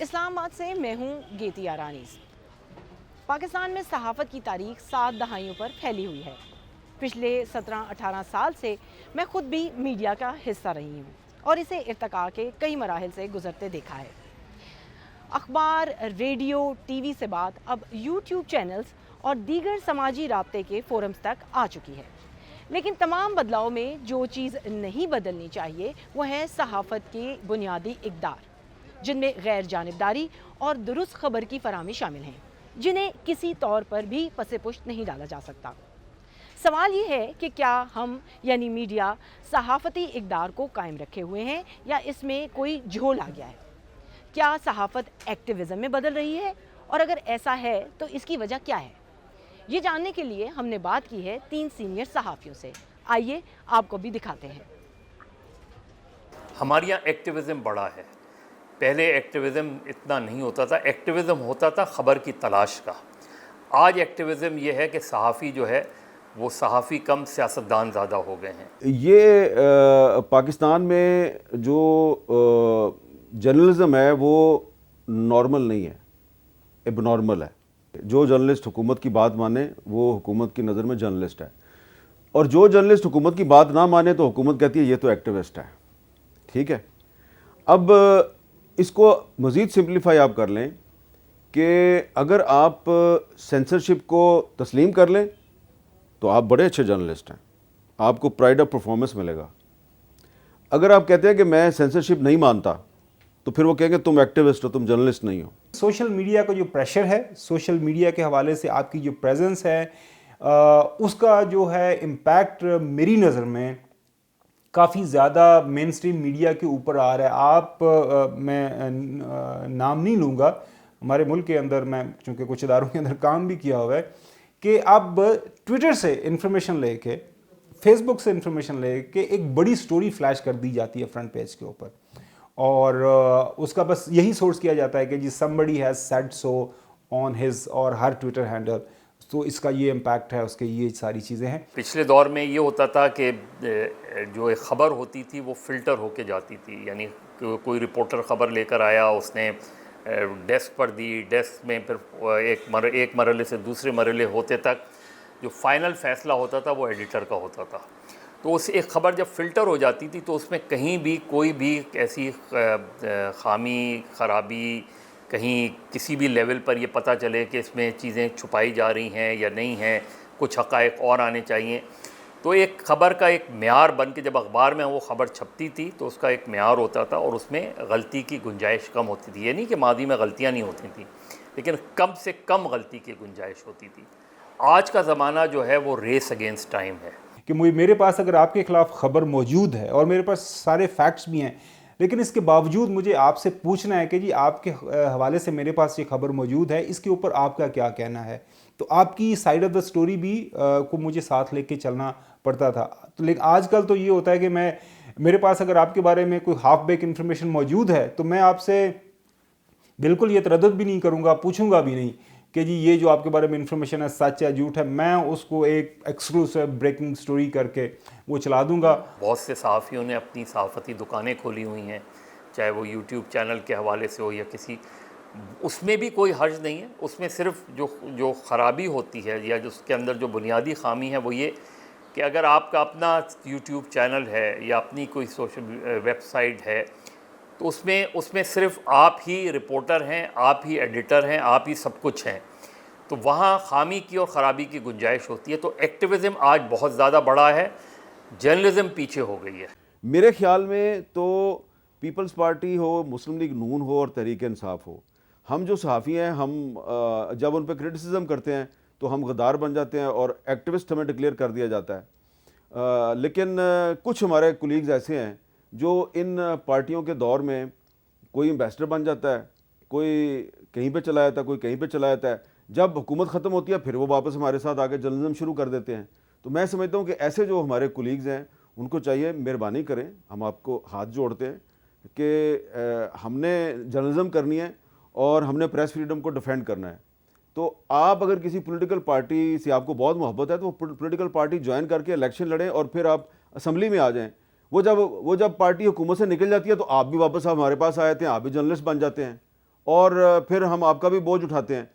اسلام آباد سے میں ہوں گیتیا رانیز۔ پاکستان میں صحافت کی تاریخ 7 دہائیوں پر پھیلی ہوئی ہے۔ پچھلے 17-18 سال سے میں خود بھی میڈیا کا حصہ رہی ہوں اور اسے ارتقاء کے کئی مراحل سے گزرتے دیکھا ہے۔ اخبار، ریڈیو، ٹی وی سے بات اب یوٹیوب چینلز اور دیگر سماجی رابطے کے فورمز تک آ چکی ہے۔ لیکن تمام بدلاؤ میں جو چیز نہیں بدلنی چاہیے وہ ہے صحافت کے بنیادی اقدار، جن میں غیر جانبداری اور درست خبر کی فراہمی شامل ہیں، جنہیں کسی طور پر بھی پس پشت نہیں ڈالا جا سکتا۔ سوال یہ ہے کہ کیا ہم یعنی میڈیا صحافتی اقدار کو قائم رکھے ہوئے ہیں یا اس میں کوئی جھول آ گیا ہے؟ کیا صحافت ایکٹیویزم میں بدل رہی ہے؟ اور اگر ایسا ہے تو اس کی وجہ کیا ہے؟ یہ جاننے کے لیے ہم نے بات کی ہے 3 سینئر صحافیوں سے۔ آئیے آپ کو بھی دکھاتے ہیں۔ ہمارے یہاں ایکٹیویزم بڑا ہے۔ پہلے ایکٹیویزم اتنا نہیں ہوتا تھا، ایکٹیویزم ہوتا تھا خبر کی تلاش کا۔ آج ایکٹیویزم یہ ہے کہ صحافی جو ہے وہ صحافی کم سیاستدان زیادہ ہو گئے ہیں۔ یہ پاکستان میں جو جرنلزم ہے وہ نارمل نہیں ہے، اب نارمل ہے۔ جو جرنلسٹ حکومت کی بات مانے وہ حکومت کی نظر میں جرنلسٹ ہے، اور جو جرنلسٹ حکومت کی بات نہ مانے تو حکومت کہتی ہے یہ تو ایکٹیوسٹ ہے۔ ٹھیک ہے، اب اس کو مزید سمپلیفائی آپ کر لیں کہ اگر آپ سینسرشپ کو تسلیم کر لیں تو آپ بڑے اچھے جرنلسٹ ہیں، آپ کو پرائیڈ آف پرفارمنس ملے گا۔ اگر آپ کہتے ہیں کہ میں سینسرشپ نہیں مانتا تو پھر وہ کہیں گے تم ایکٹیوسٹ ہو، تم جرنلسٹ نہیں ہو۔ سوشل میڈیا کا جو پریشر ہے، سوشل میڈیا کے حوالے سے آپ کی جو پریزنس ہے، اس کا جو ہے امپیکٹ میری نظر میں کافی زیادہ مین سٹریم میڈیا کے اوپر آ رہا ہے۔ آپ میں نام نہیں لوں گا، ہمارے ملک کے اندر میں چونکہ کچھ اداروں کے اندر کام بھی کیا ہوا ہے، کہ اب ٹویٹر سے انفارمیشن لے کے، فیس بک سے انفارمیشن لے کے ایک بڑی سٹوری فلیش کر دی جاتی ہے فرنٹ پیج کے اوپر، اور اس کا بس یہی سورس کیا جاتا ہے کہ جی somebody has said so on his اور ہر ٹویٹر ہینڈل، تو اس کا یہ امپیکٹ ہے، اس کے یہ ساری چیزیں ہیں۔ پچھلے دور میں یہ ہوتا تھا کہ جو ایک خبر ہوتی تھی وہ فلٹر ہو کے جاتی تھی، یعنی کوئی رپورٹر خبر لے کر آیا، اس نے ڈیسک پر دی، ڈیسک میں پھر ایک مرحلے سے دوسرے مرحلے ہوتے تک جو فائنل فیصلہ ہوتا تھا وہ ایڈیٹر کا ہوتا تھا۔ تو اس ایک خبر جب فلٹر ہو جاتی تھی تو اس میں کہیں بھی کوئی بھی ایسی خامی، خرابی، کہیں کسی بھی لیول پر یہ پتہ چلے کہ اس میں چیزیں چھپائی جا رہی ہیں یا نہیں ہیں، کچھ حقائق اور آنے چاہیے، تو ایک خبر کا ایک معیار بن کے جب اخبار میں وہ خبر چھپتی تھی تو اس کا ایک معیار ہوتا تھا اور اس میں غلطی کی گنجائش کم ہوتی تھی۔ یہ نہیں کہ ماضی میں غلطیاں نہیں ہوتی تھیں، لیکن کم سے کم غلطی کی گنجائش ہوتی تھی۔ آج کا زمانہ جو ہے وہ ریس اگینسٹ ٹائم ہے کہ میرے پاس اگر آپ کے خلاف خبر موجود ہے اور میرے پاس سارے فیکٹس بھی ہیں، لیکن اس کے باوجود مجھے آپ سے پوچھنا ہے کہ جی آپ کے حوالے سے میرے پاس یہ خبر موجود ہے، اس کے اوپر آپ کا کیا کہنا ہے، تو آپ کی سائیڈ آف دا سٹوری بھی کو مجھے ساتھ لے کے چلنا پڑتا تھا۔ تو لیکن آج کل تو یہ ہوتا ہے کہ میرے پاس اگر آپ کے بارے میں کوئی ہاف بیک انفارمیشن موجود ہے تو میں آپ سے بالکل یہ تردد بھی نہیں کروں گا، پوچھوں گا بھی نہیں کہ جی یہ جو آپ کے بارے میں انفارمیشن ہے سچ ہے جھوٹ ہے، میں اس کو ایک ایکسکلوسیو بریکنگ سٹوری کر کے وہ چلا دوں گا۔ بہت سے صحافیوں نے اپنی صحافتی دکانیں کھولی ہوئی ہیں، چاہے وہ یوٹیوب چینل کے حوالے سے ہو یا کسی، اس میں بھی کوئی حرج نہیں ہے۔ اس میں صرف جو خرابی ہوتی ہے یا جو اس کے اندر جو بنیادی خامی ہے وہ یہ کہ اگر آپ کا اپنا یوٹیوب چینل ہے یا اپنی کوئی سوشل ویب سائٹ ہے تو اس میں صرف آپ ہی رپورٹر ہیں، آپ ہی ایڈیٹر ہیں، آپ ہی سب کچھ ہیں، تو وہاں خامی کی اور خرابی کی گنجائش ہوتی ہے۔ تو ایکٹیویزم آج بہت زیادہ بڑا ہے، جرنلزم پیچھے ہو گئی ہے۔ میرے خیال میں تو پیپلز پارٹی ہو، مسلم لیگ نون ہو اور تحریک انصاف ہو، ہم جو صحافی ہیں ہم جب ان پہ کرٹیسزم کرتے ہیں تو ہم غدار بن جاتے ہیں اور ایکٹیوسٹ ہمیں ڈکلیئر کر دیا جاتا ہے۔ لیکن کچھ ہمارے کولیگز ایسے ہیں جو ان پارٹیوں کے دور میں کوئی ایمبیسڈر بن جاتا ہے، کوئی کہیں پہ چلا جاتا ہے، کوئی کہیں پہ چلا جاتا ہے، جب حکومت ختم ہوتی ہے پھر وہ واپس ہمارے ساتھ آگے جرنلزم شروع کر دیتے ہیں۔ تو میں سمجھتا ہوں کہ ایسے جو ہمارے کولیگز ہیں ان کو چاہیے مہربانی کریں، ہم آپ کو ہاتھ جوڑتے ہیں کہ ہم نے جرنلزم کرنی ہے اور ہم نے پریس فریڈم کو ڈیفینڈ کرنا ہے۔ تو آپ اگر کسی پولیٹیکل پارٹی سے آپ کو بہت محبت ہے تو پولیٹیکل پارٹی جوائن کر کے الیکشن لڑیں اور پھر آپ اسمبلی میں آ جائیں۔ وہ جب پارٹی حکومت سے نکل جاتی ہے تو آپ بھی واپس ہمارے پاس آ جاتے ہیں، آپ بھی جرنلسٹ بن جاتے ہیں اور پھر ہم آپ کا بھی بوجھ اٹھاتے ہیں.